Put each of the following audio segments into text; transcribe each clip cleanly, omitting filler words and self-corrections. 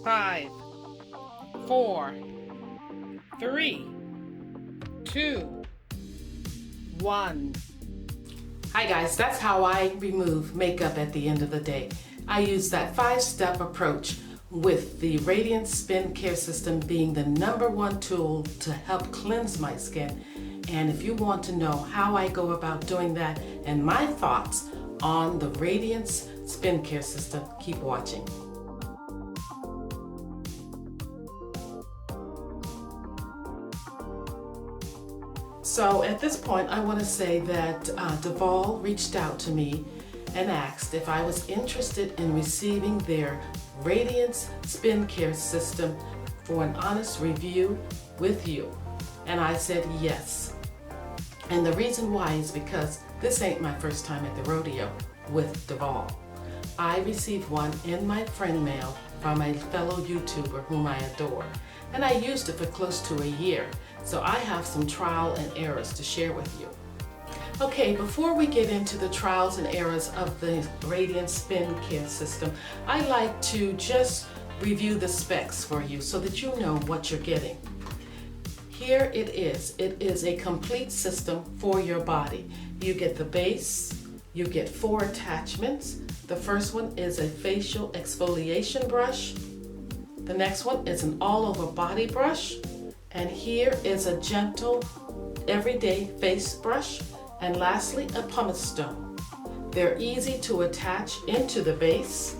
5, 4, 3, 2, 1. Hi guys, that's how I remove makeup at the end of the day. I use that 5-step approach with the Radiance Spin Care System being the #1 tool to help cleanse my skin. And if you want to know how I go about doing that and my thoughts on the Radiance Spin Care System, keep watching. So at this point, I want to say that Duvolle reached out to me and asked if I was interested in receiving their Radiance Spin Care System for an honest review with you. And I said yes. And the reason why is because this ain't my first time at the rodeo with Duvolle. I received one in my friend mail from a fellow YouTuber whom I adore. And I used it for close to a year. So I have some trial and errors to share with you. Okay, before we get into the trials and errors of the Radiance Spin Care System, I like to just review the specs for you so that you know what you're getting. Here it is. It is a complete system for your body. You get the base, you get 4 attachments. The first one is a facial exfoliation brush. The next one is an all-over body brush. And here is a gentle, everyday face brush. And lastly, a pumice stone. They're easy to attach into the base.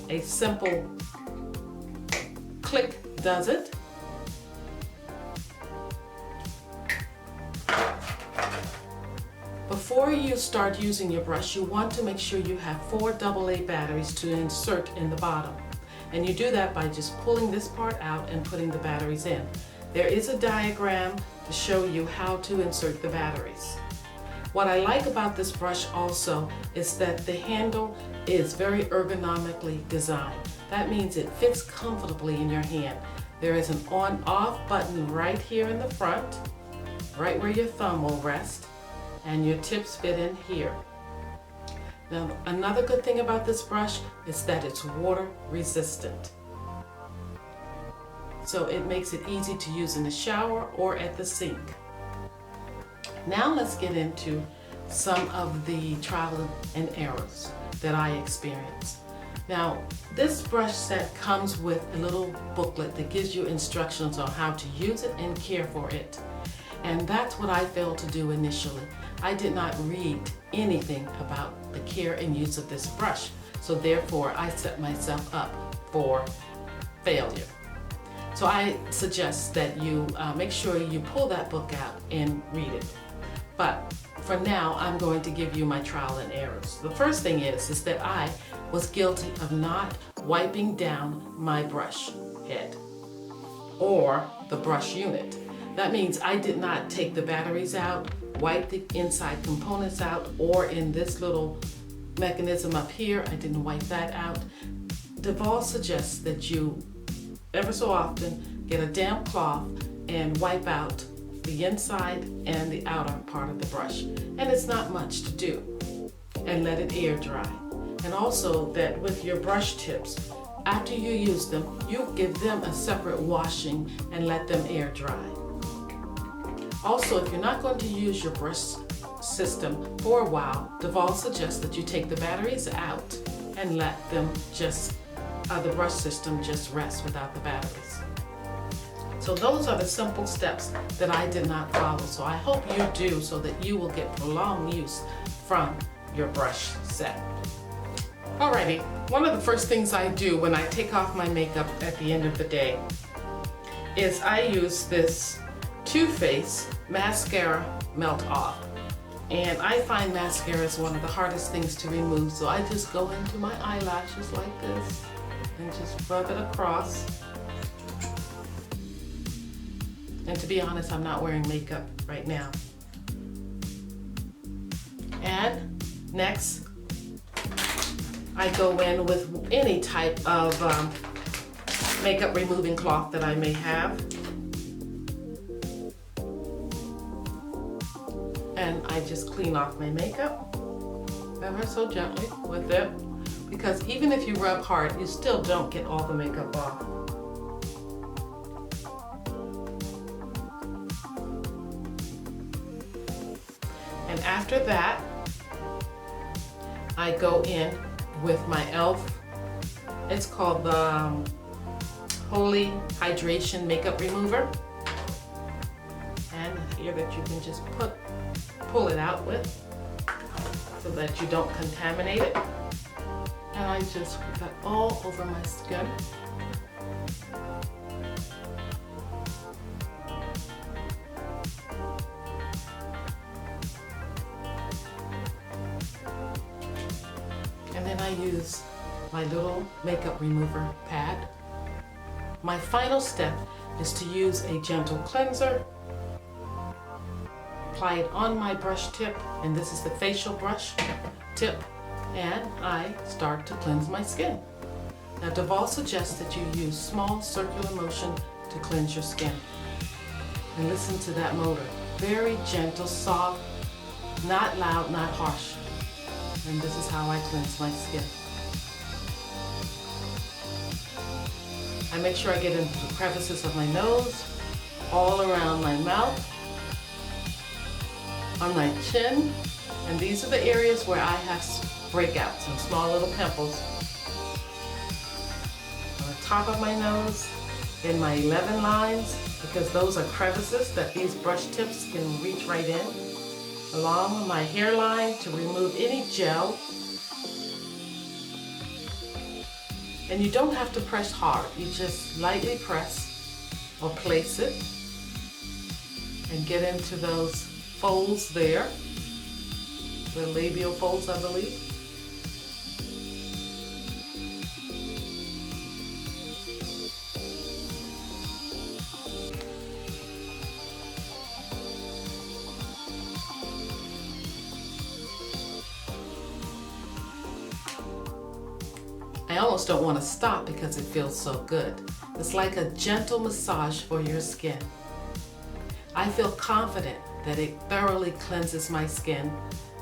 A simple click does it. Before you start using your brush, you want to make sure you have 4 AA batteries to insert in the bottom. And you do that by just pulling this part out and putting the batteries in. There is a diagram to show you how to insert the batteries. What I like about this brush also is that the handle is very ergonomically designed. That means it fits comfortably in your hand. There is an on-off button right here in the front, right where your thumb will rest, and your tips fit in here. Now, another good thing about this brush is that it's water resistant. So it makes it easy to use in the shower or at the sink. Now let's get into some of the trial and errors that I experienced. Now, this brush set comes with a little booklet that gives you instructions on how to use it and care for it. And that's what I failed to do initially. I did not read anything about the care and use of this brush. So therefore, I set myself up for failure. So I suggest that you make sure you pull that book out and read it. But for now, I'm going to give you my trial and errors. The first thing is that I was guilty of not wiping down my brush head or the brush unit. That means I did not take the batteries out, wipe the inside components out, or in this little mechanism up here, I didn't wipe that out. Duvolle suggests that you ever so often get a damp cloth and wipe out the inside and the outer part of the brush. And it's not much to do. And let it air dry. And also that with your brush tips, after you use them, you give them a separate washing and let them air dry. Also, if you're not going to use your brush system for a while, Duvolle suggests that you take the batteries out and let them just, the brush system just rest without the batteries. So those are the simple steps that I did not follow. So I hope you do so that you will get prolonged use from your brush set. Alrighty, one of the first things I do when I take off my makeup at the end of the day is I use this Too Faced mascara melt off. And I find mascara is one of the hardest things to remove, so I just go into my eyelashes like this and just rub it across. And to be honest, I'm not wearing makeup right now. And next, I go in with any type of makeup removing cloth that I may have. And I just clean off my makeup. ever so gently with it, because even if you rub hard, you still don't get all the makeup off. And after that, I go in with my e.l.f. It's called the Holy Hydration Makeup Remover. And here that you can just pull it out with so that you don't contaminate it. And I just put that all over my skin. And then I use my little makeup remover pad. My final step is to use a gentle cleanser. Apply it on my brush tip, and this is the facial brush tip, and I start to cleanse my skin. Now Duvolle suggests that you use small circular motion to cleanse your skin. And listen to that motor. Very gentle, soft, not loud, not harsh. And this is how I cleanse my skin. I make sure I get into the crevices of my nose, all around my mouth, on my chin, and these are the areas where I have breakouts and small little pimples. On the top of my nose, in my 11 lines, because those are crevices that these brush tips can reach right in. Along my hairline to remove any gel. And you don't have to press hard. You just lightly press or place it and get into those folds there, the labial folds, I believe. I almost don't want to stop because it feels so good. It's like a gentle massage for your skin. I feel confident that it thoroughly cleanses my skin,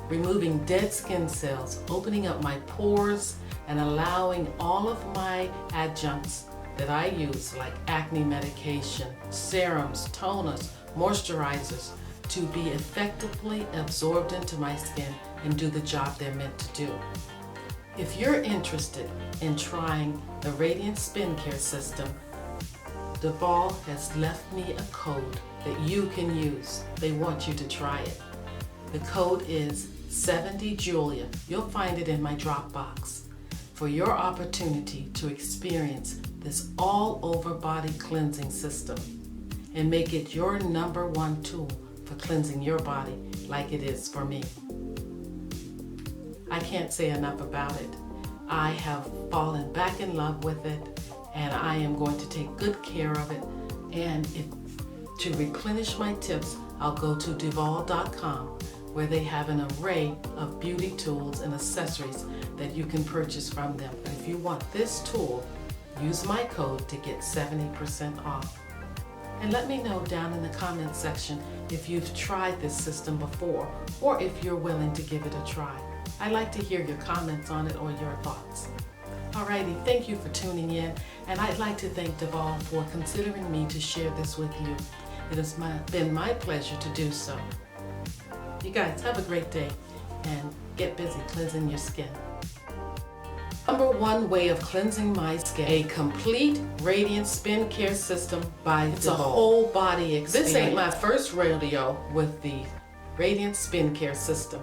removing dead skin cells, opening up my pores, and allowing all of my adjuncts that I use, like acne medication, serums, toners, moisturizers, to be effectively absorbed into my skin and do the job they're meant to do. If you're interested in trying the Radiance Skincare System, Duvolle has left me a code that you can use. They want you to try it. The code is 70Julia. You'll find it in my Dropbox for your opportunity to experience this all-over body cleansing system and make it your #1 tool for cleansing your body like it is for me. I can't say enough about it. I have fallen back in love with it, and I am going to take good care of it. And to replenish my tips, I'll go to Duvolle.com, where they have an array of beauty tools and accessories that you can purchase from them. And if you want this tool, use my code to get 70% off. And let me know down in the comment section if you've tried this system before, or if you're willing to give it a try. I'd like to hear your comments on it or your thoughts. Alrighty, thank you for tuning in, and I'd like to thank Duvolle for considering me to share this with you. It has been my pleasure to do so. You guys have a great day, and get busy cleansing your skin. #1 way of cleansing my skin, a complete Radiance Skincare System by Duvolle. It's a whole body experience. This ain't my first rodeo with the Radiance Skincare System.